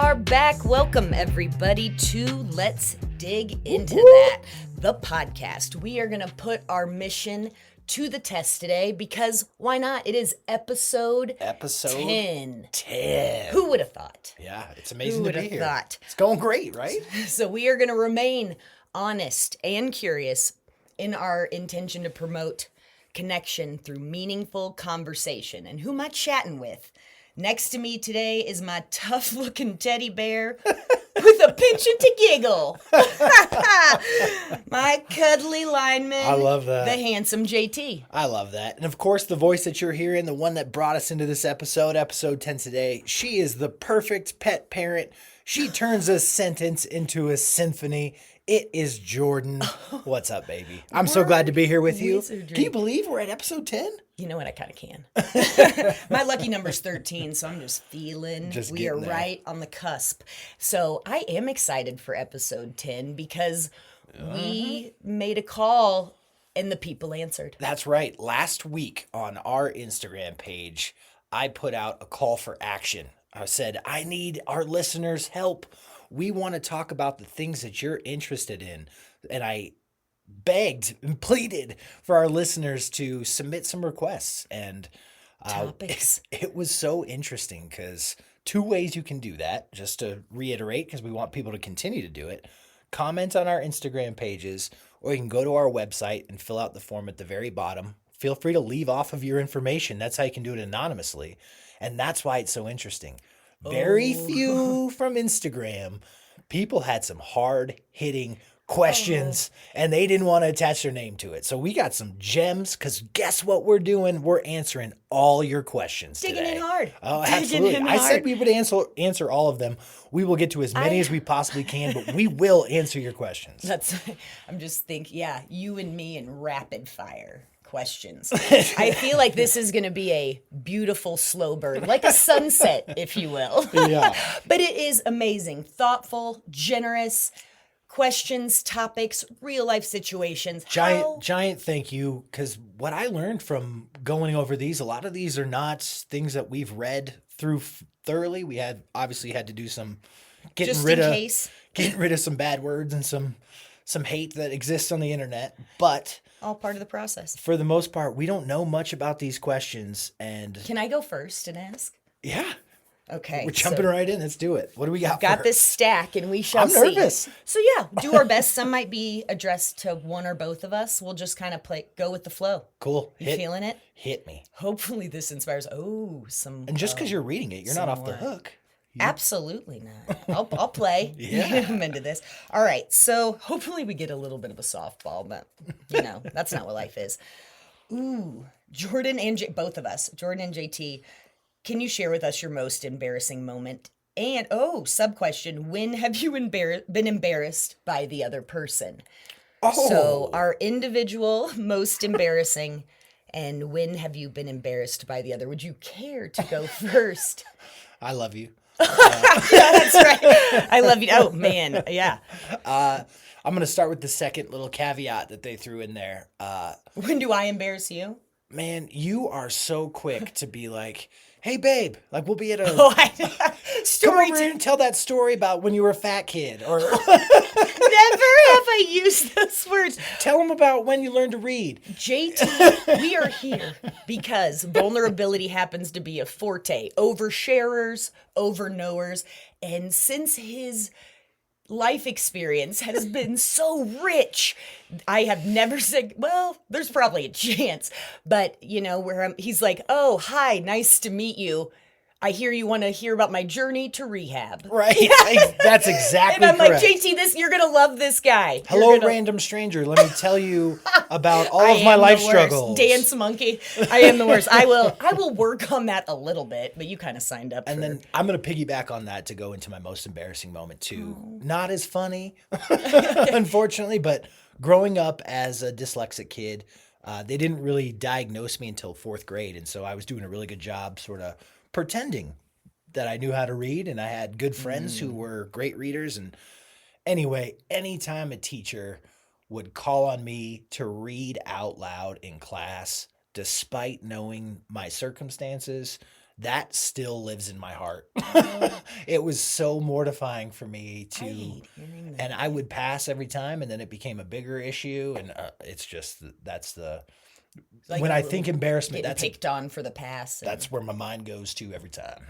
are back. Welcome, everybody, to Let's Dig Into That, the podcast. We are going to put our mission to the test today because why not? It is episode 10. 10. Who would have thought? Yeah, it's amazing Who to be would have here. thought? It's going great, right? So we are going to remain honest and curious in our intention to promote connection through meaningful conversation. And who am I chatting with? Next to me today is my tough-looking teddy bear with a penchant to giggle. My cuddly lineman. I love that. The handsome JT. I love that. And of course, the voice that you're hearing, the one that brought us into this episode 10 today, she is the perfect pet parent. She turns a sentence into a symphony. It is Jordan. What's up, baby? I'm so glad to be here with you. Can you believe we're at episode 10? You know what? I kind of can. My lucky number's 13, so I'm just feeling we are right on the cusp. So I am excited for episode 10 because we made a call and the people answered. That's right. Last week on our Instagram page, I put out a call for action. I said, I need our listeners' help. We want to talk about the things that you're interested in. And I begged and pleaded for our listeners to submit some requests. And Topics. It was so interesting because two ways you can do that, just to reiterate, because we want people to continue to do it. Comment on our Instagram pages, or you can go to our website and fill out the form at the very bottom. Feel free to leave off of your information. That's how you can do it anonymously. And that's why it's so interesting. Very few from Instagram. People had some hard-hitting questions, and they didn't want to attach their name to it. So we got some gems, because guess what we're doing? We're answering all your questions Digging today. in hard. Oh, Digging absolutely. in I hard. said we would answer all of them. We will get to as many as we possibly can, but we will answer your questions. I'm just thinking, you and me in rapid fire questions. I feel like this is going to be a beautiful slow burn, like a sunset, if you will. Yeah. But it is amazing, thoughtful, generous questions, topics, real life situations. Giant thank you, because what I learned from going over these, a lot of these are not things that we've read through thoroughly. We had obviously had to do some getting rid of some bad words and some hate that exists on the internet, but all part of the process. For the most part, we don't know much about these questions. And can I go first and ask? Yeah. Okay. We're jumping right in. Let's do it. What do we got? I've got this stack, and we shall see. I'm nervous. So do our best. Some might be addressed to one or both of us. We'll just kind of go with the flow. Cool. You feeling it? Hit me. Hopefully this inspires. some. And just because you're reading it, you're not off the hook. Absolutely not. I'll play. Yeah. I'm into this. All right. So hopefully we get a little bit of a softball, but that's not what life is. Ooh, Jordan and both of us, Jordan and JT, can you share with us your most embarrassing moment? And sub question: when have you been embarrassed by the other person? So our individual most embarrassing, and when have you been embarrassed by the other? Would you care to go first? I love you. That's right. I love you. Oh, man. Yeah. I'm going to start with the second little caveat that they threw in there. When do I embarrass you? Man, you are so quick to be like, hey, babe, like we'll be at a story. Come over here and tell that story about when you were a fat kid. Or never have I used those words. Tell them about when you learned to read. JT, we are here because vulnerability happens to be a forte. Oversharers, overknowers. And since his life experience has been so rich, I have never said, well, there's probably a chance. But, where he's like, oh, hi, nice to meet you. I hear you want to hear about my journey to rehab. Right. That's exactly And I'm correct. like, JT, you're going to love this guy. Hello, random stranger. Let me tell you about all of my life struggles. Dance monkey. I am the worst. I will work on that a little bit, but you kind of signed up and for. Then I'm going to piggyback on that to go into my most embarrassing moment too. Not as funny, unfortunately, but growing up as a dyslexic kid, they didn't really diagnose me until 4th grade. And so I was doing a really good job sort of pretending that I knew how to read, and I had good friends who were great readers. And anyway, anytime a teacher would call on me to read out loud in class, despite knowing my circumstances, that still lives in my heart. It was so mortifying for me to, I hate hearing that. and I would pass every time, and then it became a bigger issue, and it's just Like when a I little think embarrassment, getting picked on for the pass. that's where my mind goes to every time.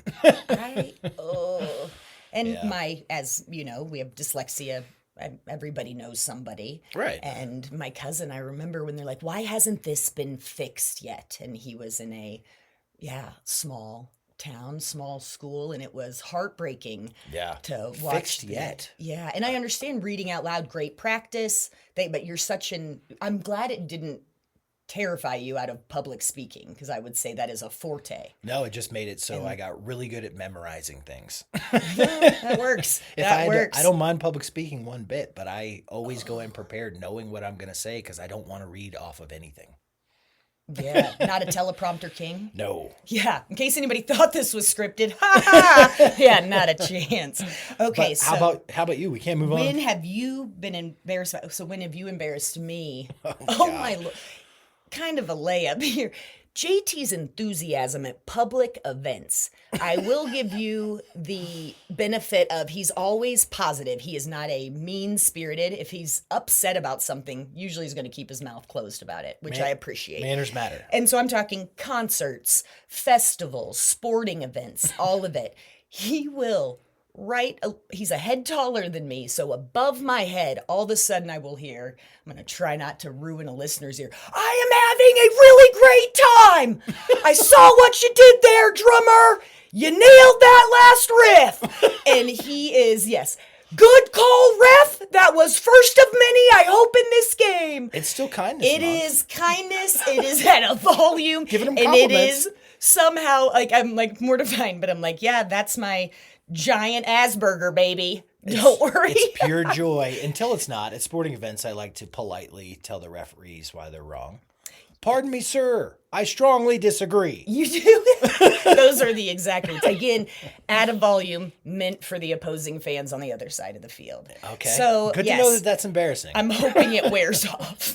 And Yeah. as you know, we have dyslexia. Everybody knows somebody. Right. And my cousin, I remember when they're like, why hasn't this been fixed yet? And he was in a, small town, small school, and it was heartbreaking Yeah. to watch. Fixed yet. Yeah. And I understand reading out loud, great practice. But you're I'm glad it didn't terrify you out of public speaking, because I would say that is a forte. No, it just made it so I got really good at memorizing things. That works. I don't mind public speaking one bit, but I always go in prepared knowing what I'm going to say because I don't want to read off of anything. Yeah, not a teleprompter king. No. Yeah, in case anybody thought this was scripted. Ha ha! Yeah, not a chance. Okay, But so how about you? We can't move when on. have you been embarrassed? So when have you embarrassed me? Oh God. my lord. Kind of a layup here. JT's enthusiasm at public events. I will give you the benefit of he's always positive. He is not a mean-spirited. If he's upset about something, usually he's going to keep his mouth closed about it, which I appreciate. Manners matter. And so I'm talking concerts, festivals, sporting events, all of it. He will he's a head taller than me, so above my head, all of a sudden I will hear, I'm going to try not to ruin a listener's ear, I am having a really great time. I saw what you did there, drummer. You nailed that last riff. And he is, yes, good call, ref. That was first of many, I hope, in this game. It's still kindness. It month. is kindness. It is at a volume. Giving him and compliments. it is somehow, I'm mortified, but I'm like, yeah, that's my giant Asperger, baby. Don't worry. It's pure joy until it's not. At sporting events, I like to politely tell the referees why they're wrong. Pardon me, sir. I strongly disagree. You do? Those are the exact words. Again, at a volume meant for the opposing fans on the other side of the field. Okay. So, good yes, to know that that's embarrassing. I'm hoping it wears off.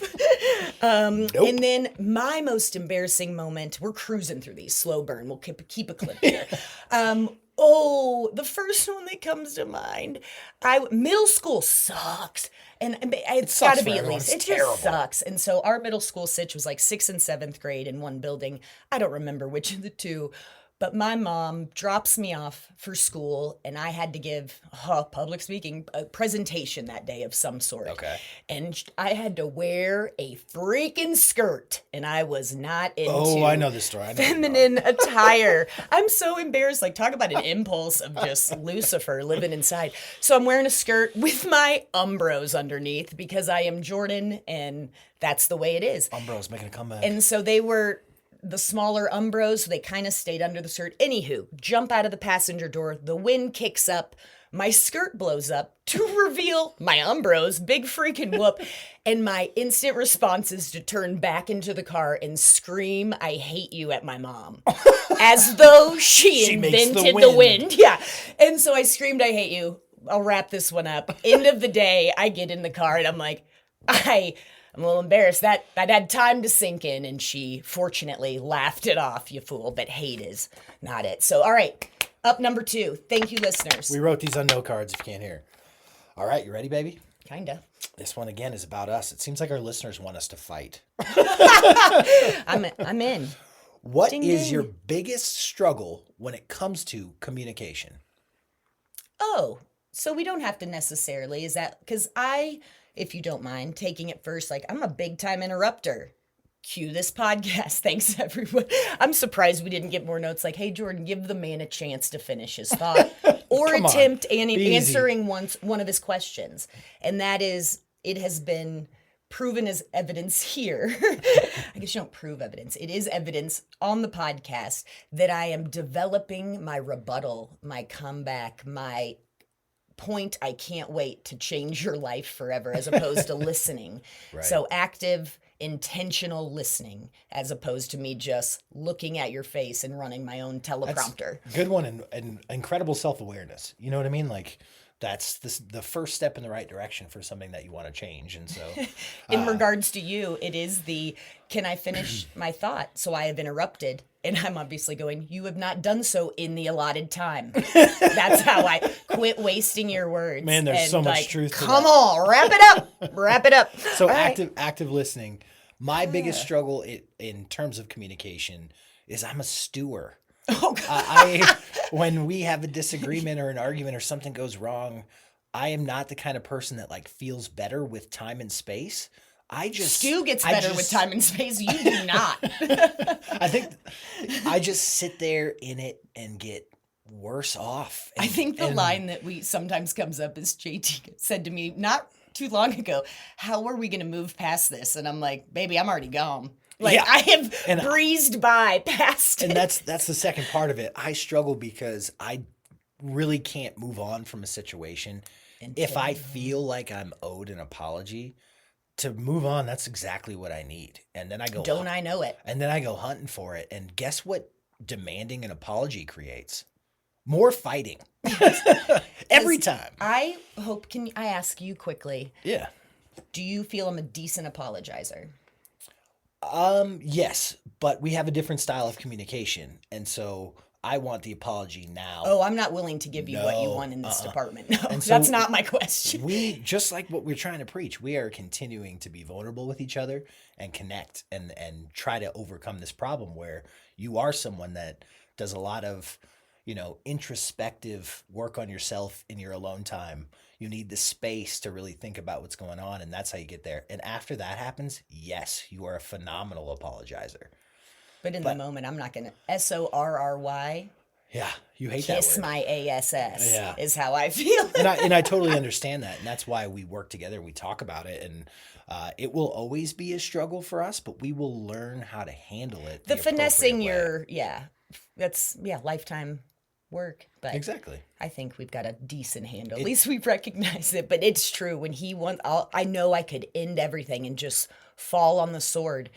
Nope. And then my most embarrassing moment, we're cruising through these, slow burn. We'll keep a clip here. The first one that comes to mind, middle school sucks. And it's got to be at least. It just sucks. And so our middle school sitch was like 6th and 7th grade in one building. I don't remember which of the two. But my mom drops me off for school, and I had to give public speaking a presentation that day of some sort. Okay. And I had to wear a freaking skirt, and I was not into I know this story. I know feminine attire. I'm so embarrassed. Like, talk about an impulse of just Lucifer living inside. So I'm wearing a skirt with my Umbros underneath because I am Jordan, and that's the way it is. Umbros making a comeback. And so they were the smaller Umbros, so they kind of stayed under the skirt. Anywho, jump out of the passenger door, the wind kicks up, my skirt blows up to reveal my Umbros, big freaking whoop, and my instant response is to turn back into the car and scream, I hate you at my mom. As though she invented the wind. Yeah. And so I screamed, I hate you. I'll wrap this one up. End of the day, I get in the car and I'm like, I'm a little embarrassed. That had time to sink in, and she fortunately laughed it off, you fool. But hate is not it. So, all right, up number 2. Thank you, listeners. We wrote these on note cards if you can't hear. All right, you ready, baby? Kinda. This one, again, is about us. It seems like our listeners want us to fight. I'm in. What Ding, is ding. your biggest struggle when it comes to communication? Oh, so we don't have to necessarily. Is that because if you don't mind taking it first, like I'm a big time interrupter. Cue this podcast. Thanks, everyone. I'm surprised we didn't get more notes like, hey, Jordan, give the man a chance to finish his thought or Come on. attempt Be easy. answering one of his questions. And that is, it has been proven as evidence here. I guess you don't prove evidence. It is evidence on the podcast that I am developing my rebuttal, my comeback, my point I can't wait to change your life forever as opposed to listening. Right. So active, intentional listening as opposed to me just looking at your face and running my own teleprompter. Good one and incredible self-awareness. You know what I mean? Like, that's the first step in the right direction for something that you want to change. And so, In regards to you, it is can I finish my thought? So I have interrupted. And I'm obviously going, you have not done so in the allotted time. That's how I quit wasting your words. Man, there's and so much truth to Come that. on, wrap it up. Wrap it up. So All right. active listening. My biggest struggle in terms of communication is I'm a stewer. Oh, God. When we have a disagreement or an argument or something goes wrong, I am not the kind of person that like feels better with time and space. Stu gets better with time and space. You do not. I think I just sit there in it and get worse off. I think the line that we sometimes comes up is JT said to me not too long ago, how are we going to move past this? And I'm like, baby, I'm already gone. Like, Yeah. I have breezed by past And it. that's the second part of it. I struggle because I really can't move on from a situation if I feel like I'm owed an apology. To move on, that's exactly what I need. And then I go, Don't I know it? And then I go hunting for it. And guess what demanding an apology creates? More fighting. Every time. I hope, can I ask you quickly, Yeah. do you feel I'm a decent apologizer? Yes, but we have a different style of communication. And so I want the apology now. Oh, I'm not willing to give you what you No, want in this department. No, And so that's not my question. We, just like what we're trying to preach, we are continuing to be vulnerable with each other and connect and try to overcome this problem where you are someone that does a lot of, introspective work on yourself in your alone time. You need the space to really think about what's going on, and that's how you get there. And after that happens, yes, you are a phenomenal apologizer. But in the moment, I'm not going to SORRY. Yeah, you hate that Kiss word. my ASS Yeah. is how I feel. And I totally understand that, and that's why we work together. We talk about it, and it will always be a struggle for us, but we will learn how to handle it. The finessing appropriate way. that's lifetime work. But Exactly. I think we've got a decent handle. At least we recognize it. But it's true. When he wants, I know I could end everything and just fall on the sword.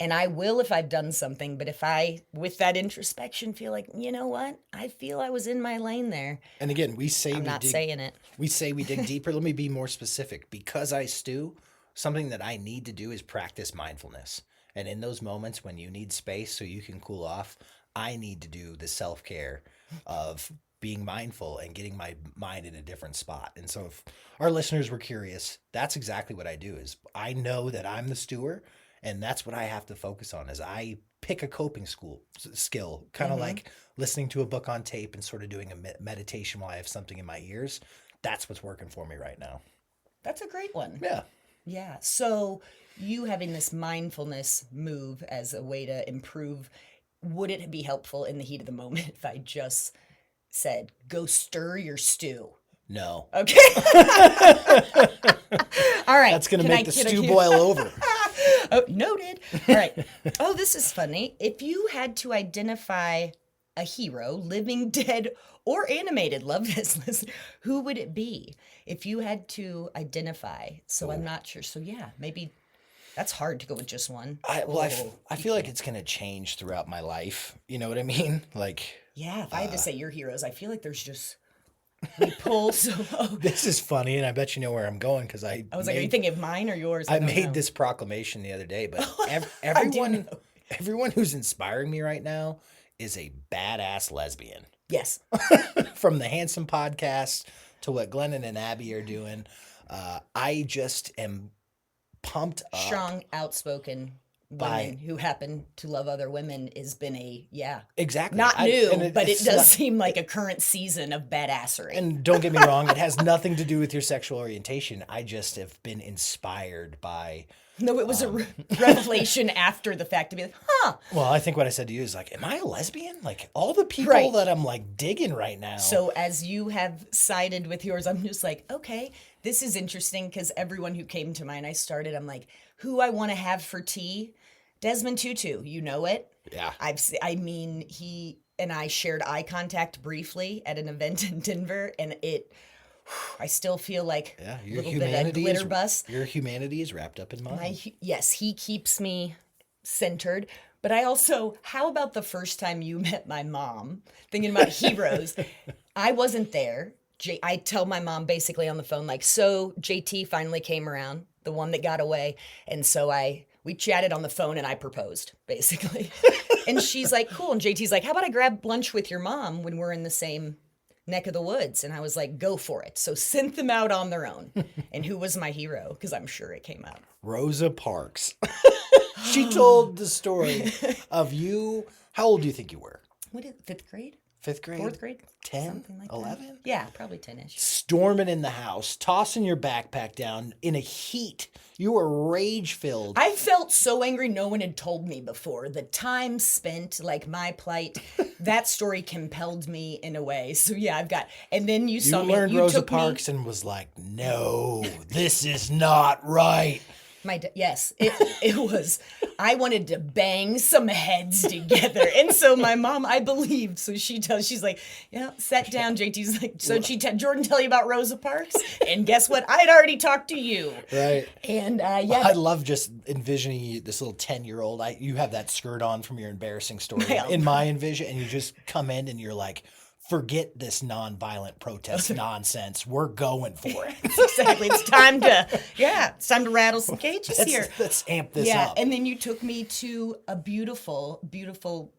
And I will if I've done something. But if I, with that introspection, feel like, you know what? I feel I was in my lane there. And again, we say I'm not saying it. We say we dig deeper. Let me be more specific. Because I stew, something that I need to do is practice mindfulness. And in those moments when you need space so you can cool off, I need to do the self-care of being mindful and getting my mind in a different spot. And so if our listeners were curious, that's exactly what I do is I know that I'm the stewer, and that's what I have to focus on is I pick a coping skill, kind of like listening to a book on tape and sort of doing a meditation while I have something in my ears. That's what's working for me right now. That's a great one. Yeah. Yeah. So you having this mindfulness move as a way to improve, would it be helpful in the heat of the moment if I just said, go stir your stew? No. Okay. All right. That's going to make the stew boil over. Oh, noted. All right. Oh, this is funny. If you had to identify a hero, living, dead, or animated, love this, listen, who would it be? If you had to identify, so I'm not sure. So yeah, maybe that's hard to go with just one. I feel like it's going to change throughout my life. You know what I mean? Like, yeah, if I had to say your heroes, I feel like there's just, we pull so low. this is funny, and I bet you know where I'm going because I was like, are you thinking of mine or yours? I don't made know. this proclamation the other day, but I do know. everyone who's inspiring me right now is a badass lesbian. Yes. From the Handsome podcast to what Glennon and Abby are doing, I just am pumped up. Strong, outspoken women who happen to love other women has been Exactly. not new, but it it's does not- seem like a current season of badassery. And don't get me wrong, it has nothing to do with your sexual orientation. I just have been inspired by. No, it was a revelation after the fact to be like, huh. Well, I think what I said to you is like, am I a lesbian? Like all the people Right. that I'm like digging right now. So as you have sided with yours, I'm just like, okay, this is interesting because everyone who came to mine, I'm like, who I want to have for tea? Desmond Tutu, you know it. Yeah. He and I shared eye contact briefly at an event in Denver, and I still feel like a little bit of glitter bus. Your humanity is wrapped up in mine. Yes, he keeps me centered. But I also, how about the first time you met my mom? Thinking about heroes. I wasn't there. I tell my mom basically on the phone, like, so JT finally came around, the one that got away. And so we chatted on the phone and I proposed, basically. And she's like, cool. And JT's like, how about I grab lunch with your mom when we're in the same neck of the woods? And I was like, go for it. So sent them out on their own. And who was my hero? Because I'm sure it came out. Rosa Parks. She told the story of you. How old do you think you were? What is fifth grade? Fifth grade? Fourth grade? 10? Something like 11? that. Yeah, probably 10-ish. Storming in the house, tossing your backpack down in a heat. You were rage filled. I felt so angry no one had told me before. The time spent, like my plight, that story compelled me in a way. So yeah, and then you saw me. Learned Rosa Parks and was like, no, this is not right. Yes, it was. I wanted to bang some heads together, and so my mom, I believed. So she's like, yeah, sat down. JT's like, so Jordan tell you about Rosa Parks, and guess what? I had already talked to you, right? And yeah, I love just envisioning you, this little 10-year-old. You have that skirt on from your embarrassing story in my envision, and you just come in and you're like, forget this nonviolent protest nonsense. We're going for it. Exactly. It's time to rattle some cages here. Let's amp this up. Yeah, and then you took me to a beautiful, beautiful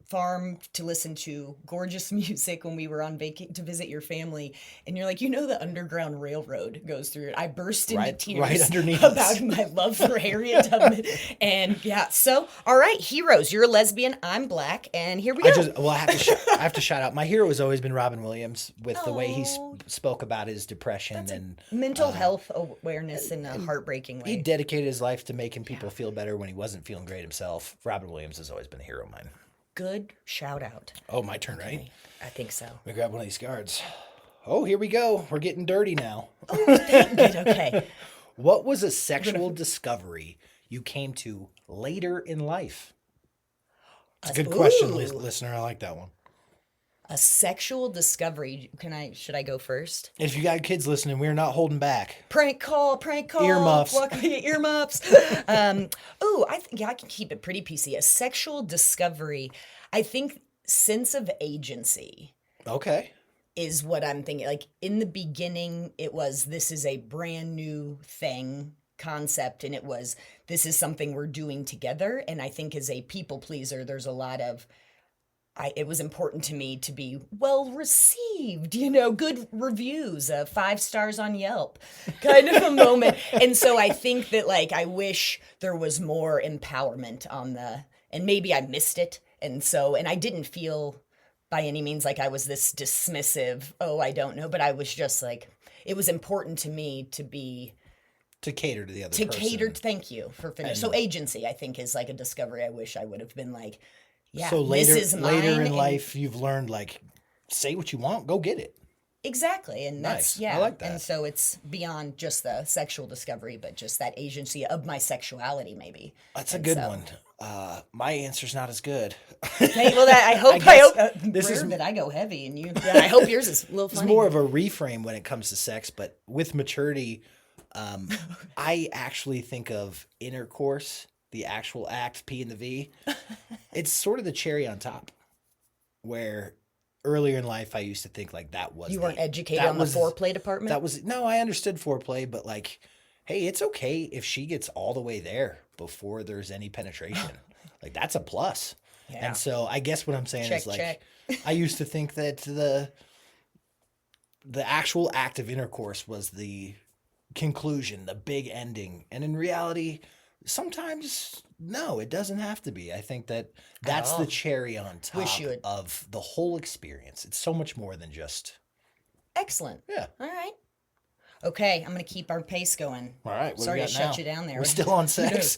farm to listen to gorgeous music when we were on vacation to visit your family. And you're like, the Underground Railroad goes through it. I burst into tears right underneath about my love for Harriet Tubman. And yeah, so all right, heroes. You're a lesbian. I'm black, and here we go. I have to shout out. My hero has always been Robin Williams with the way he spoke about his depression and mental health awareness in a heartbreaking way. He dedicated his life to making people feel better when he wasn't feeling great himself. Robin Williams has always been a hero of mine. Good shout out. Oh, my turn, right? I think so. Let me grab one of these cards. Oh, here we go. We're getting dirty now. Oh, dang it. Okay. What was a sexual discovery you came to later in life? It's a good question, listener. I like that one. A sexual discovery. Should I go first? If you got kids listening, we're not holding back. Prank call. Earmuffs. Earmuffs. I can keep it pretty PC. A sexual discovery. I think sense of agency. Okay. Is what I'm thinking. Like in the beginning, this is a brand new concept, and this is something we're doing together. And I think as a people pleaser, there's a lot of, it was important to me to be well received, good reviews, 5 stars on Yelp, kind of a moment. And so I think that I wish there was more empowerment and maybe I missed it. And I didn't feel by any means like I was this dismissive, I don't know, but I was just it was important to me to cater to the other person. Thank you for finishing. So agency, I think, is a discovery I wish I would have been yeah, so later, this is mine. Later in life, you've learned, say what you want, go get it. Exactly. And nice. I like that. And so it's beyond just the sexual discovery, but just that agency of my sexuality, maybe. That's a good one. My answer's not as good. Okay, well, I hope this is that I go heavy, and you. Yeah, I hope yours is a little funny. It's more of a reframe when it comes to sex, but with maturity, I actually think of intercourse, the actual act, P and the V. It's sort of the cherry on top, where earlier in life I used to think that was. You weren't educated on the foreplay department? I understood foreplay, but hey, it's okay if she gets all the way there before there's any penetration. That's a plus. Yeah. And so I guess what I'm saying is check. I used to think that the actual act of intercourse was the conclusion, the big ending. And in reality, sometimes no, it doesn't have to be. I think that's the cherry on top of the whole experience. It's so much more than just. Excellent. Yeah. All right. Okay, I'm going to keep our pace going. All right. Sorry to shut you down there. We're still on sex.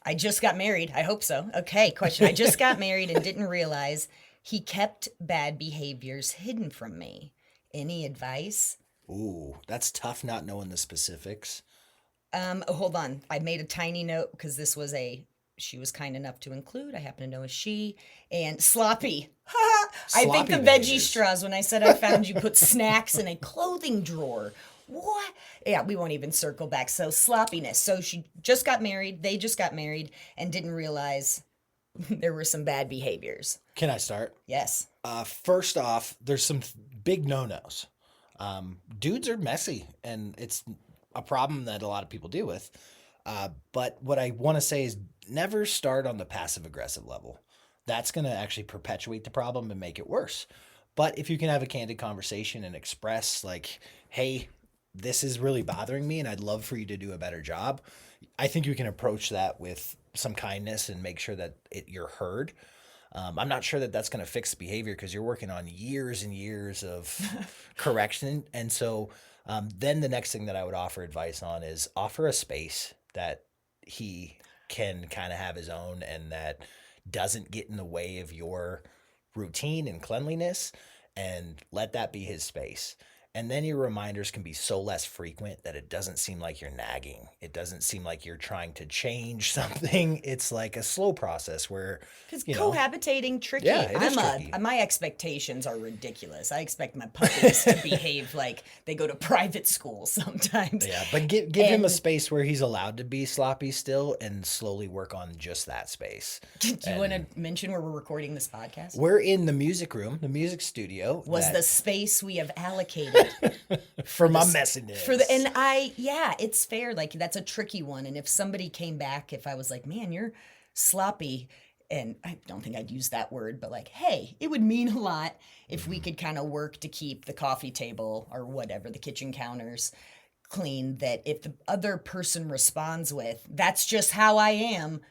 I just got married. I hope so. Okay, question. I just got married and didn't realize he kept bad behaviors hidden from me. Any advice? Ooh, that's tough not knowing the specifics. Hold on. I made a tiny note because she was kind enough to include. I happen to know a she. And sloppy. I think the veggie straws when I said I found you put snacks in a clothing drawer. What? Yeah, we won't even circle back. So sloppiness. So she just got married. They just got married and didn't realize there were some bad behaviors. Can I start? Yes. First off, there's some big no-nos. Dudes are messy, and it's a problem that a lot of people deal with. But what I want to say is never start on the passive aggressive level. That's going to actually perpetuate the problem and make it worse. But if you can have a candid conversation and express, like, hey, this is really bothering me and I'd love for you to do a better job, I think you can approach that with some kindness and make sure that you're heard. I'm not sure that that's going to fix the behavior because you're working on years and years of correction. And so then the next thing that I would offer advice on is offer a space that he can kind of have his own and that doesn't get in the way of your routine and cleanliness, and let that be his space. And then your reminders can be so less frequent that it doesn't seem like you're nagging. It doesn't seem like you're trying to change something. It's like a slow process where, Because you know, cohabitating tricky. Yeah, it is tricky. My expectations are ridiculous. I expect my puppies to behave like they go to private school sometimes. yeah, but give him a space where he's allowed to be sloppy still, and slowly work on just that space. Do you want to mention where we're recording this podcast? We're in the music room, the music studio. Was the space we have allocated for my messiness. It's fair. Like, that's a tricky one. And if somebody came back, if I was like, man, you're sloppy, and I don't think I'd use that word, but like, hey, it would mean a lot if we could kind of work to keep the coffee table or whatever, the kitchen counters clean, that if the other person responds with, that's just how I am,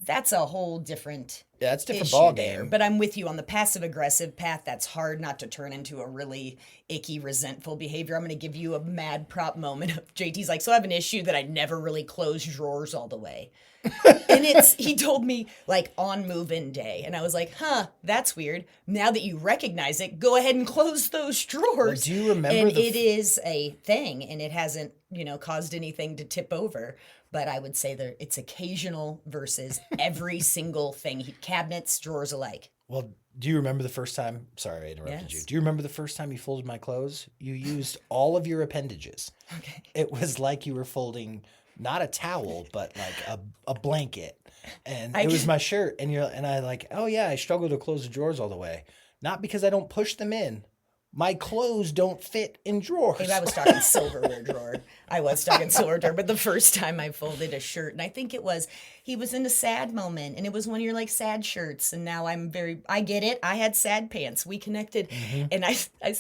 that's a whole different it's a different issue ball there. game. But I'm with you on the passive aggressive path. That's hard not to turn into a really icky, resentful behavior. I'm going to give you a mad prop moment. JT's like, so I have an issue that I never really close drawers all the way. And he told me like on move-in day. And I was like, that's weird. Now that you recognize it, go ahead and close those drawers. Well, do you remember And it is a thing, and it hasn't, caused anything to tip over. But I would say that it's occasional versus every single thing. Cabinets, drawers alike. Well, do you remember the first time? Sorry, I interrupted you. Yes. Do you remember the first time you folded my clothes? You used all of your appendages. Okay. It was like you were folding not a towel, but like a blanket. And it was my shirt. And I like, oh yeah, I struggle to close the drawers all the way. Not because I don't push them in. My clothes don't fit in drawers. Maybe I was talking silverware drawer. I was talking silverware drawer, but the first time I folded a shirt, and I think he was in a sad moment, and it was one of your like sad shirts, and now I get it. I had sad pants. We connected, and I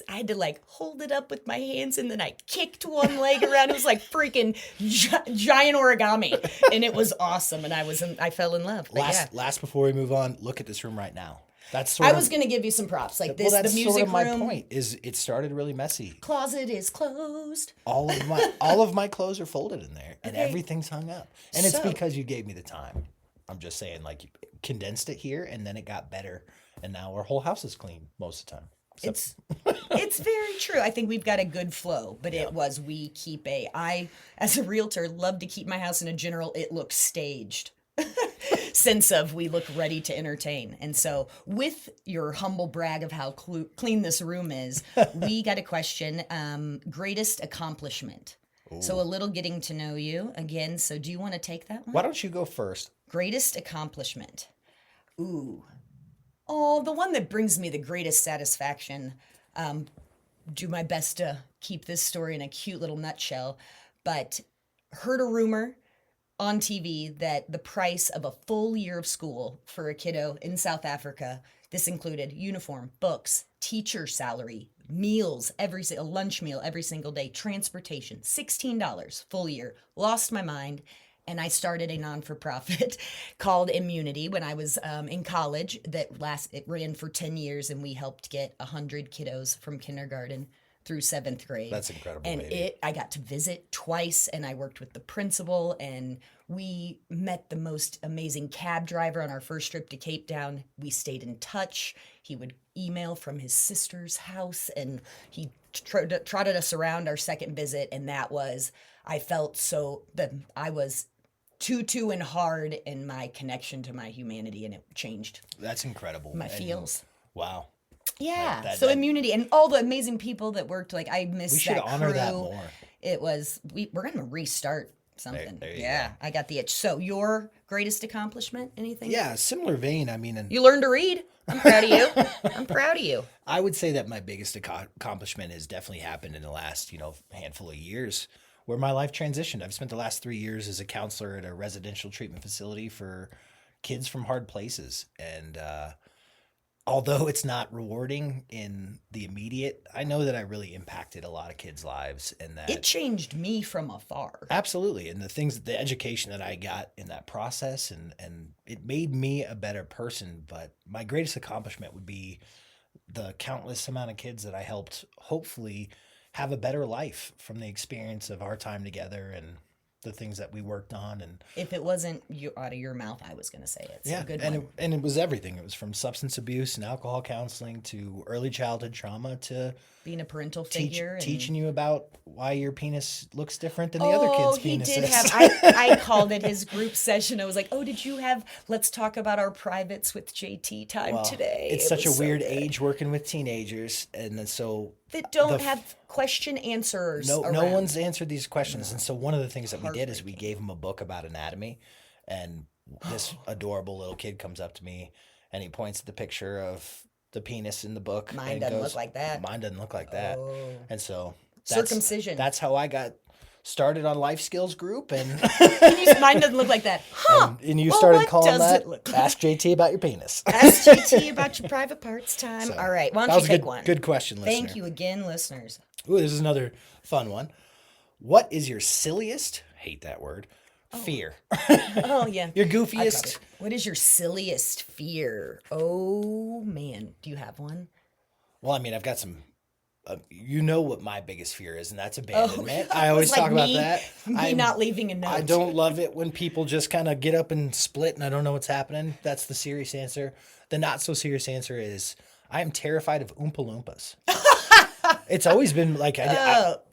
had to like hold it up with my hands, and then I kicked one leg around. It was like freaking giant origami, and it was awesome, and I fell in love. Last before we move on, look at this room right now. I was going to give you some props like this. Well, that's the music sort of my room point. Is it started really messy. closet is closed. All of my clothes are folded in there, and everything's hung up. And it's because you gave me the time. I'm just saying, like, you condensed it here, and then it got better, and now our whole house is clean most of the time. It's very true. I think we've got a good flow, but I, as a realtor, love to keep my house in a general, it looks staged sense of we look ready to entertain. And so with your humble brag of how clean this room is, we got a question, greatest accomplishment. Ooh. So a little getting to know you again. So do you want to take that one? Why don't you go first? Greatest accomplishment. Ooh. Oh, the one that brings me the greatest satisfaction. Do my best to keep this story in a cute little nutshell, but heard a rumor on TV that the price of a full year of school for a kiddo in South Africa, this included uniform, books, teacher salary, meals, a lunch meal every single day, transportation, $16 full year. Lost my mind. And I started a non-for-profit called Immunity when I was in college. It ran for 10 years, and we helped get 100 kiddos from kindergarten through 7th grade. That's incredible. And I got to visit twice, and I worked with the principal, and we met the most amazing cab driver on our first trip to Cape Town. We stayed in touch. He would email from his sister's house, and he trotted us around our second visit, and I felt I was too and hard in my connection to my humanity, and it changed. That's incredible. My feels. Wow. Yeah. Immunity and all the amazing people that worked. Like, I miss that crew. We should honor that more. We're going to restart something. There you Yeah, go. I got the itch. So your greatest accomplishment? Anything? Yeah, similar vein. I mean, and You learned to read. I'm proud of you. I'm proud of you. I would say that my biggest accomplishment has definitely happened in the last, handful of years where my life transitioned. I've spent the last 3 years as a counselor at a residential treatment facility for kids from hard places. And although it's not rewarding in the immediate, I know that I really impacted a lot of kids' lives and that It changed me from afar. absolutely. And the education that I got in that process and it made me a better person. But my greatest accomplishment would be the countless amount of kids that I helped hopefully have a better life from the experience of our time together and the things that we worked on. And If it wasn't out of your mouth, I was going to say it. It's yeah, a good and one. it was everything. It was from substance abuse and alcohol counseling to early childhood trauma to Being a parental figure. and... teaching you about why your penis looks different than the other Oh, kids' he penises. did have. I called it his group session. I was like, "Oh, did you have? Let's talk about our privates with JT time Well, today." it's It such a was so weird good. age working with teenagers, and then so that don't the- have question answers. no around. one's answered these questions. And so one of the things that we did is we gave them a book about anatomy, and this adorable little kid comes up to me and he points at the picture of the penis in the book. Mine and doesn't goes, look like that. Mine doesn't look like that. Oh. And so Circumcision. That's how I got started on Life Skills Group, and Mine doesn't look like that, huh? and you Well, started what calling does that it look like? Ask JT about your penis. Ask JT about your private parts time. So, All right, why that don't was you a pick one? good question, listener. Thank you again, listeners. Ooh, this is another fun one. What is your silliest, hate that word, fear? Oh yeah, Your I got goofiest? it. What is your silliest fear? Oh man, do you have one? Well, I mean, I've got some. You know what my biggest fear is, and that's abandonment. Oh, I always it's like talk about me- that. Me not leaving a note. I don't love it when people just kind of get up and split, and I don't know what's happening. That's the serious answer. The not so serious answer is I am terrified of Oompa Loompas. It's always been like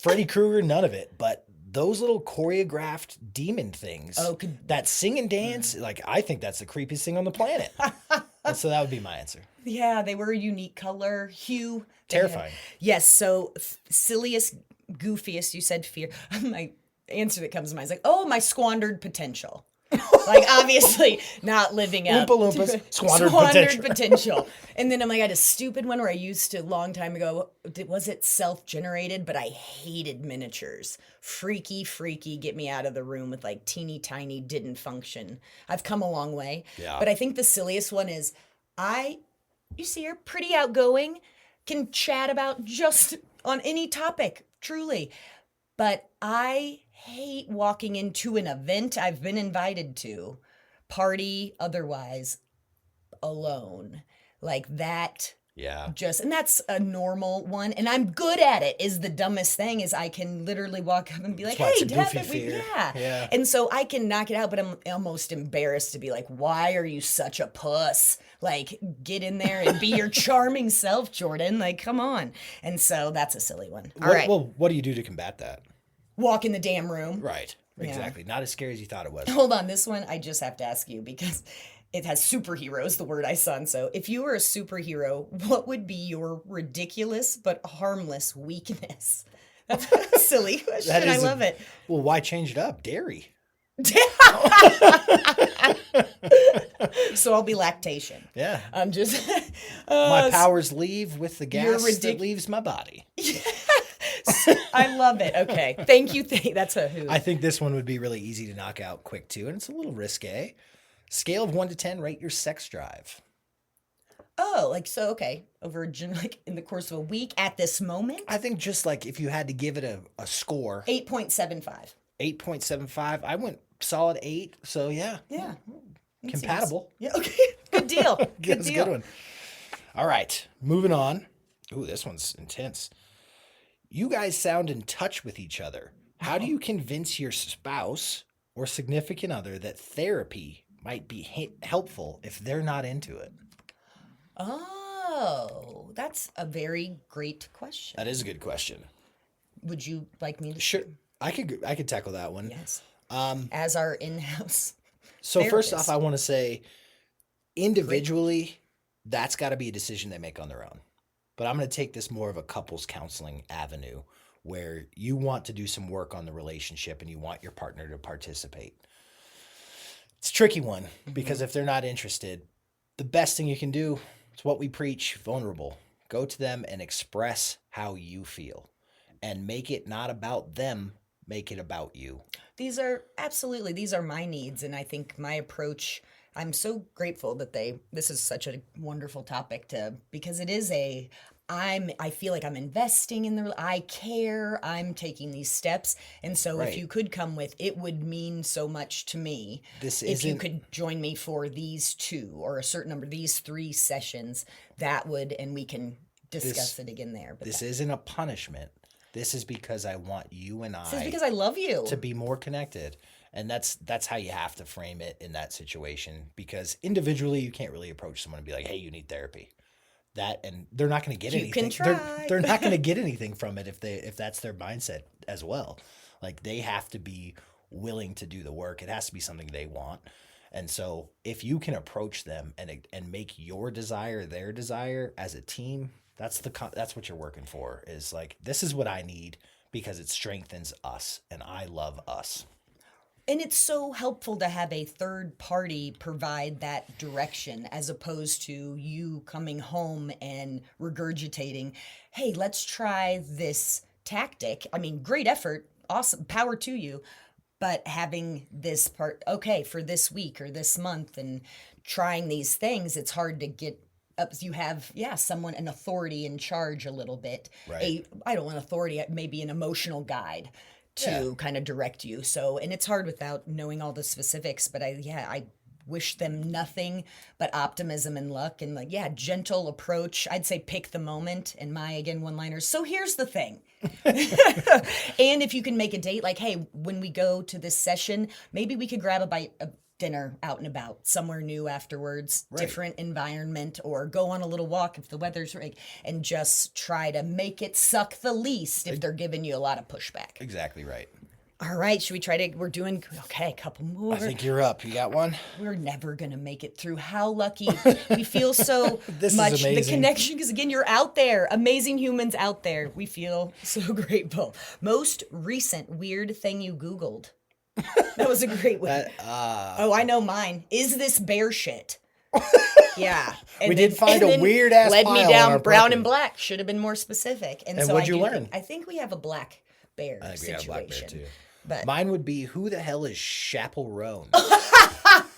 Freddy Krueger, none of it, but those little choreographed demon things that sing and dance, like I think that's the creepiest thing on the planet. And so that would be my answer. Yeah, they were a unique color, hue. They Terrifying. Yes, so silliest, goofiest, you said fear. My answer that comes to mind is like, oh, my squandered potential. Like, obviously, not living up. Oompa Loompas, squandered potential. And then I'm like, I had a stupid one where I used to, a long time ago, was it self-generated? But I hated miniatures. Freaky, get me out of the room with like teeny tiny, didn't function. I've come a long way. Yeah. But I think the silliest one is, you see her, pretty outgoing, can chat about just on any topic, truly. But I hate walking into an event I've been invited to, party, otherwise, alone. Like that. Yeah. And that's a normal one, and I'm good at it. Is the dumbest thing is I can literally walk up and be like, That's why it's "Hey, a goofy Deb, fear. Yeah. And so I can knock it out, but I'm almost embarrassed to be like, "Why are you such a puss? Like, get in there and be your charming self, Jordan. Like, come on." And so that's a silly one. All right, Well, what do you do to combat that? walk in the damn room. Right. Exactly. Not as scary as you thought it was. Hold on, this one I just have to ask you because it has superheroes, the word I saw. And so if you were a superhero, what would be your ridiculous but harmless weakness? That's a silly question. I love it. Well, why change it up? Dairy. So I'll be lactation. Yeah. I'm just My powers leave with the gas that leaves my body. I love it. Okay. Thank you. That's a who. I think this one would be really easy to knock out quick too, and it's a little risque. Scale of 1 to 10, rate your sex drive. Oh, like so. Okay, like in the course of a week at this moment. I think just like if you had to give it a score, 8.75. 8.75. I went solid 8. So yeah, Yeah. compatible. Yeah. Okay. Good deal. Good That's a deal. good one. All right, moving on. Ooh, this one's intense. You guys sound in touch with each other. How do you convince your spouse or significant other that therapy might be helpful if they're not into it? Oh, that's a very great question. That is a good question. Would you like me to? Sure, I could tackle that one. Yes. As our in-house. So first therapist. off, I want to say, individually, that's got to be a decision they make on their own. But I'm going to take this more of a couples counseling avenue where you want to do some work on the relationship and you want your partner to participate. It's a tricky one because if they're not interested, the best thing you can do, it's what we preach, vulnerable. Go to them and express how you feel and make it not about them, make it about you. These are my needs. And I think my approach, I'm so grateful that this is such a wonderful topic because it is I feel like I'm investing in I care, I'm taking these steps. And so if you could come with, it would mean so much to me. If you could join me for these 2 or a certain number, these 3 sessions, that would, and we can discuss it again there. But this isn't a punishment. This is because I want you and this is because I love you to be more connected. And that's how you have to frame it in that situation, because individually you can't really approach someone and be like, hey, you need therapy. And they're not going to get anything. You can try. They're not going to get anything from it if that's their mindset as well. Like, they have to be willing to do the work. It has to be something they want. And so if you can approach them and make your desire their desire as a team, that's what you're working for. Is like, this is what I need because it strengthens us and I love us. And it's so helpful to have a third party provide that direction as opposed to you coming home and regurgitating, hey, let's try this tactic. I mean, great effort, awesome, power to you. But having this part, okay, for this week or this month and trying these things, it's hard to get up. You have, someone, an authority in charge a little bit. Right. I don't want authority, maybe an emotional guide to kind of direct you. So, and it's hard without knowing all the specifics, but I wish them nothing but optimism and luck and gentle approach. I'd say pick the moment, and my, again, one-liners. So here's the thing. And if you can make a date, like, hey, when we go to this session, maybe we could grab a bite of dinner out and about somewhere new afterwards, different environment, or go on a little walk if the weather's right, and just try to make it suck the least if they're giving you a lot of pushback. Exactly right. All right, should we try to, we're doing, okay, a couple more. I think you're up. You got one? We're never going to make it through. How lucky. We feel so This much. is amazing. The connection, because again, you're out there. Amazing humans out there. We feel so grateful. Most recent weird thing you Googled. That was a great one. I know mine. Is this bear shit? Yeah. And we did find a weird ass led pile me on down our brown property. and black. Should have been more specific. And so what'd you learn? I think we have a black bear I think we situation. got a black bear too. But mine would be, who the hell is Chappell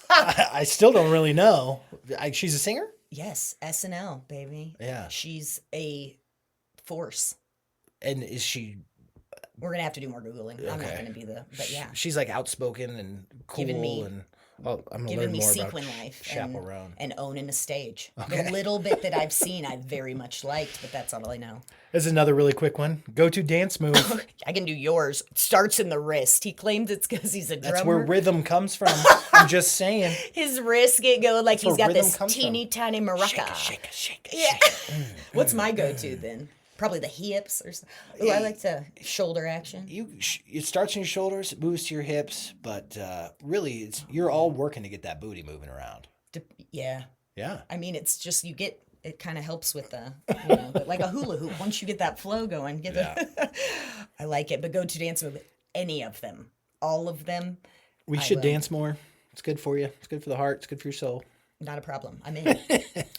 I still don't really know. She's a singer? yes, SNL, baby. Yeah. She's a force. And is she... We're going to have to do more Googling. I'm not Okay. going to be but yeah. She's like outspoken and cool Giving me- and... Well, I'm going to Giving learn me more sequin about life Chappell and owning a stage. Okay. The little bit that I've seen, I very much liked, but that's all I know. There's another really quick one. Go-to dance move. I can do yours. It starts in the wrist. He claims it's because he's a drummer. That's where rhythm comes from. I'm just saying. His wrists get going like he's where got rhythm this comes teeny from. tiny maraca. Shake it, shake it, Yeah. shake it. What's my go-to then? Probably the hips or something. Ooh, I like the shoulder action. It starts in your shoulders, it moves to your hips, but really, you're all working to get that booty moving around. Yeah. Yeah. I mean, it's just it kind of helps with the, but like a hula hoop. Once you get that flow going, I like it. But go to dance with any of them, all of them. We should dance more. It's good for you. It's good for the heart. It's good for your soul. Not a problem. I'm in.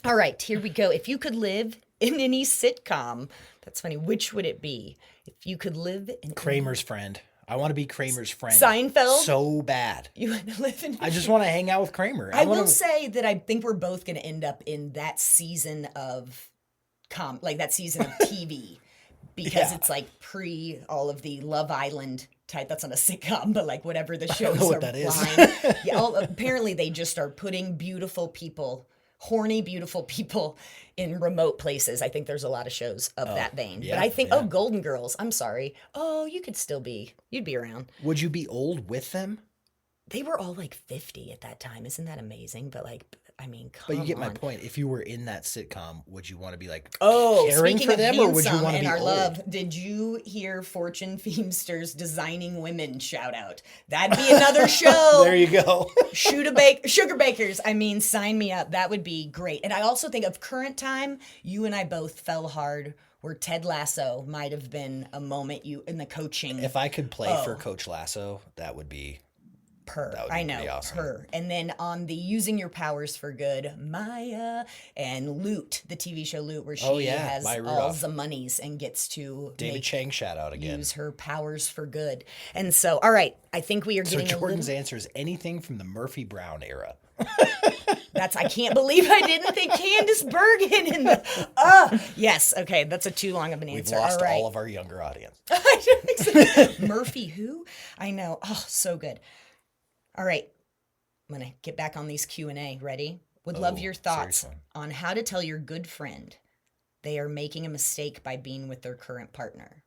All right, here we go. If you could live in any sitcom, that's funny. Which would it be? If you could live in Kramer's friend. I want to be Kramer's friend. Seinfeld? So bad. You want to live in? I just want to hang out with Kramer. I will say that I think we're both going to end up in that season of that season of TV because it's like pre all of the Love Island type. That's not a sitcom, but like whatever the shows know what are that is. blind. Apparently they just are putting horny, beautiful people in remote places. I think there's a lot of shows of that vein. yeah, but I think, yeah. Golden Girls, I'm sorry. Oh, you'd be around. Would you be old with them? They were all like 50 at that time. Isn't that amazing? But come But you get on. my point. If you were in that sitcom, would you want to be like Oh, caring speaking for of them, or would you handsome want to and be our old? love, did you hear Fortune Feimster's Designing Women shout out? That'd be another show. There you go. Sugar bakers. I mean, sign me up. That would be great. And I also think of current time, you and I both fell hard where Ted Lasso might have been a moment you in the coaching. If I could play for Oh. Coach Lasso, that would be Her. pretty I know. awesome. Her. And then on the Using Your Powers for Good, Maya and Loot, the TV show Loot, where she has Maya all Rudolph. the monies and gets to David Chang shout out again. use her powers for good. And so, all right, I think we are So getting Jordan's answer is anything from the Murphy Brown era. I can't believe I didn't think Candace Bergen in the. Yes, okay, that's a too long of an We've answer. lost all right. all of our younger audience. Murphy who? I know. Oh, so good. All right. I'm going to get back on these Q&A. Ready? Would love your thoughts seriously. on how to tell your good friend they are making a mistake by being with their current partner.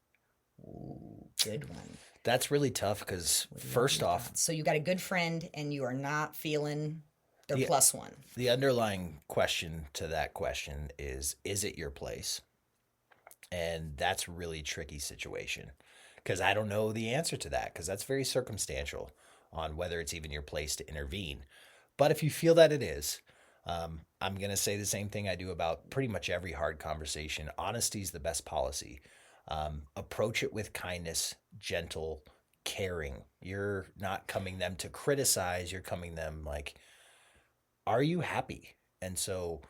Ooh, good one. That's really tough because first off, So you got a good friend and you are not feeling their plus one. the underlying question to that question is it your place? And that's a really tricky situation because I don't know the answer to that because that's very circumstantial on whether it's even your place to intervene. But if you feel that it is, I'm going to say the same thing I do about pretty much every hard conversation. Honesty is the best policy. Approach it with kindness, gentle, caring. You're not coming them to criticize. You're coming them like, are you happy? And so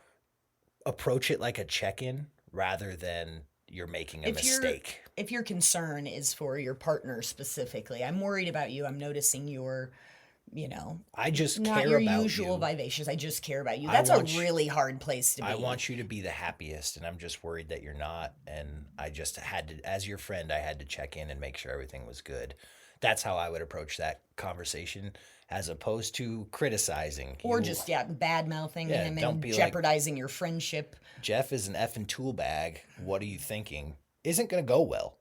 approach it like a check-in rather than you're making a mistake. If your concern is for your partner specifically, I'm worried about you. I'm noticing your, I just not care your about usual you. vivacious. I just care about you. I That's a want you- really hard place to be. I want you to be the happiest, and I'm just worried that you're not. And I just had to, as your friend, I had to check in and make sure everything was good. That's how I would approach that conversation, as opposed to criticizing. Or just bad mouthing him don't and be jeopardizing your friendship. Jeff is an effing tool bag. What are you thinking? Isn't going to go well.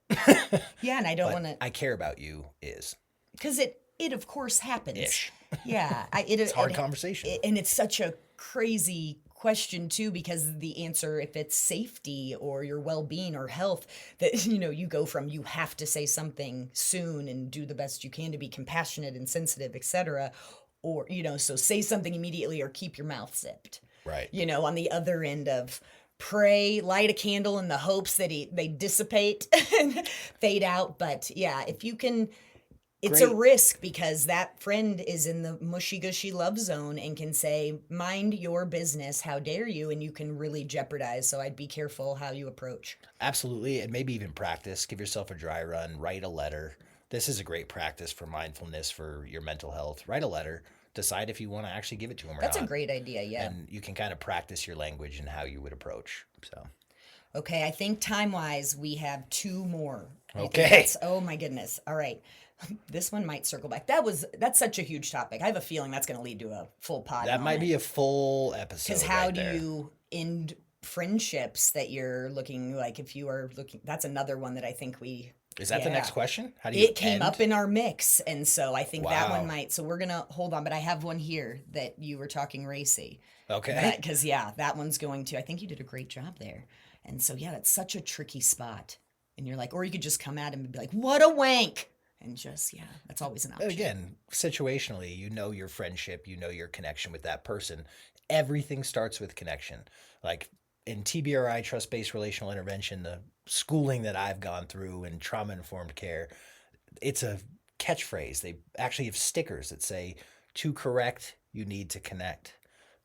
Yeah, and I don't want to, I care about you is because it of course happens. ish. Yeah, It's hard conversation. And it's such a crazy question too, because the answer, if it's safety or your well-being or health, that you go from you have to say something soon and do the best you can to be compassionate and sensitive, etc., or so say something immediately or keep your mouth zipped. Right. On the other end of pray, light a candle in the hopes that they dissipate and fade out. But yeah, if you can. It's Great. a risk because that friend is in the mushy-gushy love zone and can say, mind your business, how dare you, and you can really jeopardize. So I'd be careful how you approach. Absolutely. And maybe even practice. Give yourself a dry run. Write a letter. This is a great practice for mindfulness, for your mental health. Write a letter. Decide if you want to actually give it to them or That's not. a great idea, yeah. And you can kind of practice your language and how you would approach. So, Okay, I think time-wise, we have two more. I think Okay. oh my goodness. All right. This one might circle back. That's such a huge topic. I have a feeling that's going to lead to a full pod. that might be a full episode. Because how right do there. you end friendships that you're looking like if you are looking? That's another one that I think we. Is that the yeah. next question? How do you It came end? up in our mix, and so I think that Wow. one might. So we're gonna hold on, but I have one here that you were talking racy. Okay. Because that one's going to. I think you did a great job there, and so that's such a tricky spot. And you're like, or you could just come at him and be like, "What a wank," and just that's always an option. Again, situationally, your friendship, your connection with that person. Everything starts with connection. Like in TBRI, trust-based relational intervention, the schooling that I've gone through in trauma-informed care, it's a catchphrase. They actually have stickers that say, to correct, you need to connect.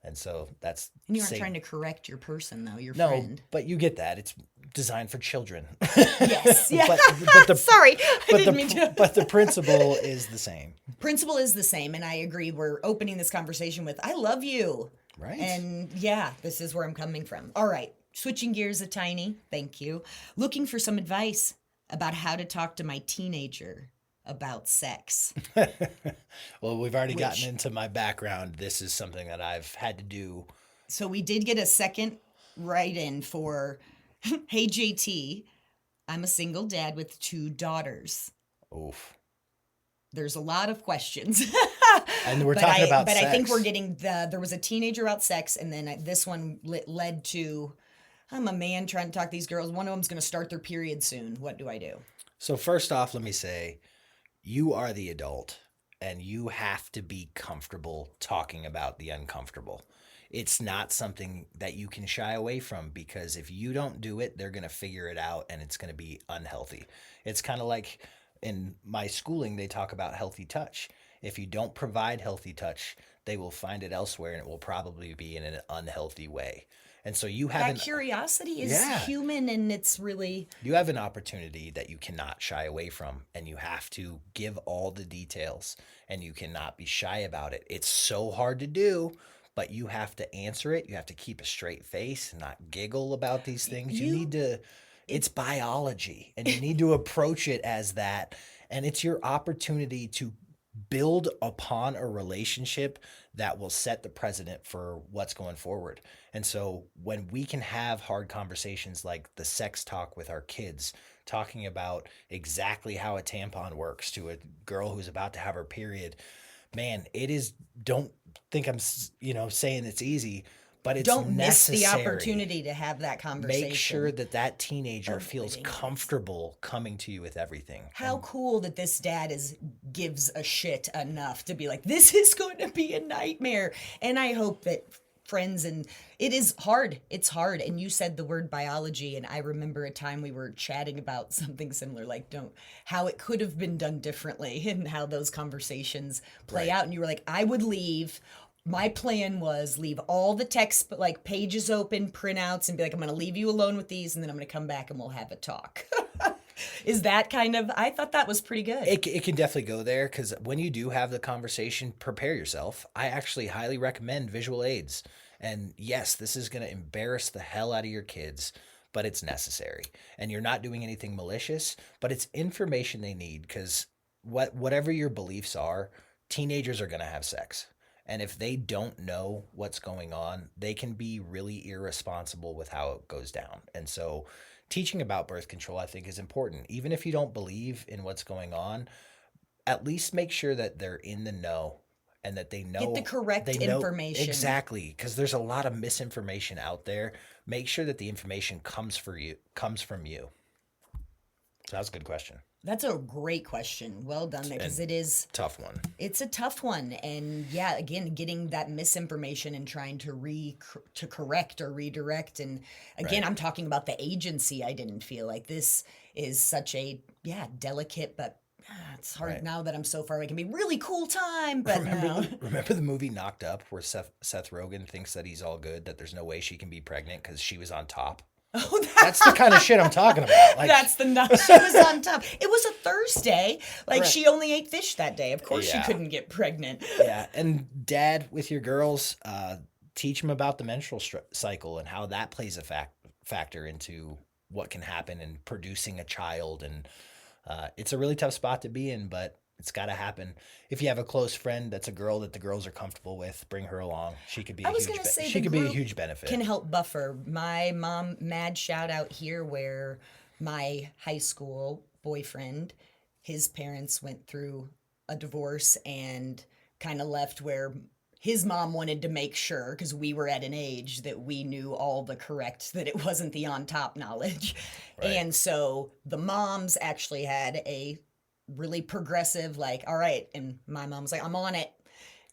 And so that's... And you aren't trying to correct your person, though, your No, friend. but you get that. It's designed for children. Yes, yeah. But the, Sorry, I didn't mean to. but the principle is the same. Principle is the same, and I agree. We're opening this conversation with, I love you. Right. And this is where I'm coming from. All right, switching gears a tiny, thank you. Looking for some advice about how to talk to my teenager about sex. Well, we've already gotten into my background. This is something that I've had to do. So we did get a second write-in for, hey JT, I'm a single dad with 2 daughters. Oof. There's a lot of questions. And we're talking about sex. I think we're getting there was a teenager about sex, and then this one led to, I'm a man trying to talk to these girls. One of them's going to start their period soon. What do I do? So first off, let me say, you are the adult, and you have to be comfortable talking about the uncomfortable. it's not something that you can shy away from, because if you don't do it, they're going to figure it out and it's going to be unhealthy. It's kind of like in my schooling, they talk about healthy touch. If you don't provide healthy touch, they will find it elsewhere and it will probably be in an unhealthy way. And so you have That curiosity is Yeah. human, and it's really you have an opportunity that you cannot shy away from, and you have to give all the details, and you cannot be shy about it. It's so hard to do, but you have to answer it. You have to keep a straight face and not giggle about these things. You need to, it's biology, and you need to approach it as that. And it's your opportunity to build upon a relationship that will set the precedent for what's going forward. And so when we can have hard conversations like the sex talk with our kids, talking about exactly how a tampon works to a girl who's about to have her period, man, it is, don't think I'm, saying it's easy, but it's don't miss the necessary. opportunity to have that conversation. Make sure that that teenager feels comfortable coming to you with everything. How cool that this dad gives a shit enough to be like, this is going to be a nightmare. And I hope that friends, and it is hard. It's hard. And you said the word biology, and I remember a time we were chatting about something similar, like how it could have been done differently and how those conversations play out. And you were like, I would leave. My plan was leave all the text, like pages open, printouts, and be like, I'm going to leave you alone with these, and then I'm going to come back and we'll have a talk. Is that kind of, I thought that was pretty good. It can definitely go there, because when you do have the conversation, prepare yourself. I actually highly recommend visual aids. And yes, this is going to embarrass the hell out of your kids, but it's necessary. And you're not doing anything malicious, but it's information they need, because whatever your beliefs are, teenagers are going to have sex. And if they don't know what's going on, they can be really irresponsible with how it goes down. And so teaching about birth control, I think, is important. Even if you don't believe in what's going on, at least make sure that they're in the know and that they know. Get the correct information. Exactly, because there's a lot of misinformation out there. Make sure that the information comes from you. So that's a good question. That's a great question. Well done there, because it is tough one. It's a tough one, and yeah, again, getting that misinformation and trying to correct or redirect, and again, I'm talking about the agency. I didn't feel like this is such a delicate, but it's hard now that I'm so far away. It can be really cool time, but remember the movie Knocked Up, where Seth Rogen thinks that he's all good, that there's no way she can be pregnant because she was on top. Oh, that's the kind of shit I'm talking about. Like, that's the nuts. She was on top. It was a Thursday. Like, she only ate fish that day. Of course she couldn't get pregnant. Yeah, and dad, with your girls, teach them about the menstrual cycle and how that plays a factor into what can happen in producing a child. And it's a really tough spot to be in, but it's got to happen. If you have a close friend that's a girl that the girls are comfortable with, bring her along. She could be a huge benefit. Can help buffer. My mom, mad shout out here, where my high school boyfriend, his parents went through a divorce and kind of left, where his mom wanted to make sure, because we were at an age that we knew all the correct, that it wasn't the on top knowledge. Right. And so the moms actually had a really progressive, like, all right. And my mom was like, I'm on it.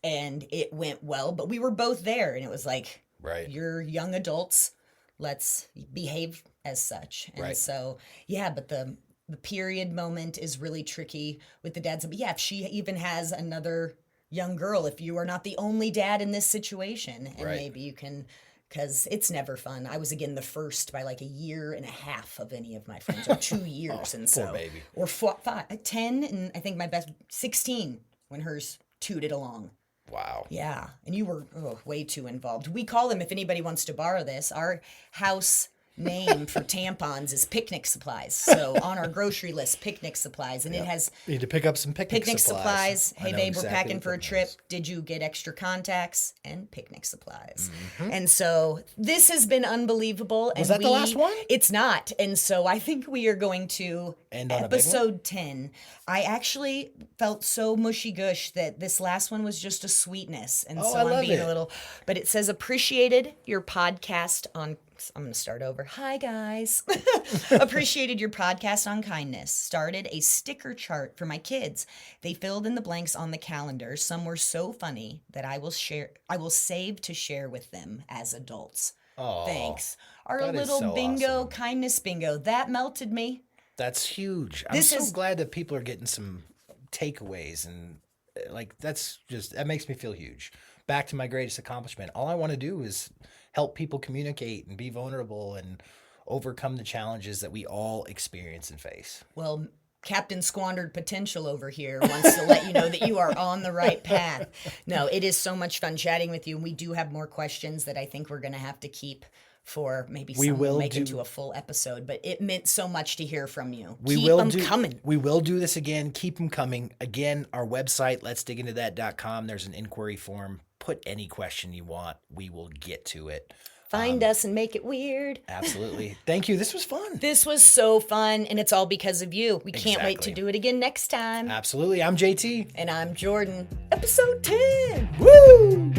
And it went well, but we were both there. And it was like, you're young adults. Let's behave as such. And so, but the period moment is really tricky with the dads. But if she even has another young girl, if you are not the only dad in this situation, and maybe you can, because it's never fun. I was, again, the first by like a year and a half of any of my friends, or 2 years. And so, poor baby. Or 10, and I think my best 16 when hers tooted along. Wow. Yeah. And you were way too involved. We call them, if anybody wants to borrow this, our house name for tampons is picnic supplies. So on our grocery list, picnic supplies, and it has, you need to pick up some picnic supplies. Hey babe, we're packing for a trip. Did you get extra contacts? And picnic supplies. Mm-hmm. And so this has been unbelievable. Was that the last one? It's not. And so I think we are going to end on episode 10. I actually felt so mushy gush that this last one was just a sweetness. And so I'm being a little, but it says appreciated your podcast on Thanks. I'm going to start over. Hi, guys. Appreciated your podcast on kindness. Started a sticker chart for my kids. They filled in the blanks on the calendar. Some were so funny that I will save to share with them as adults. Oh, Thanks. Our that is little so bingo, awesome. kindness bingo, that melted me. That's huge. I'm This so is- glad that people are getting some takeaways and like that makes me feel huge. Back to my greatest accomplishment. All I want to do is help people communicate and be vulnerable and overcome the challenges that we all experience and face. Well, Captain Squandered Potential over here wants to let you know that you are on the right path. No, it is so much fun chatting with you. And we do have more questions that I think we're going to have to keep for maybe We some will will make do- into a full episode. But it meant so much to hear from you. We Keep will them do coming. We will do this again. Keep them coming. Again, our website, letsdigintothat.com. There's an inquiry form. Put any question you want. We will get to it. Find us and make it weird. Absolutely. Thank you. This was fun. This was so fun, and it's all because of you. We can't wait to Exactly. do it again next time. Absolutely. I'm JT. And I'm Jordan. Episode 10. Woo!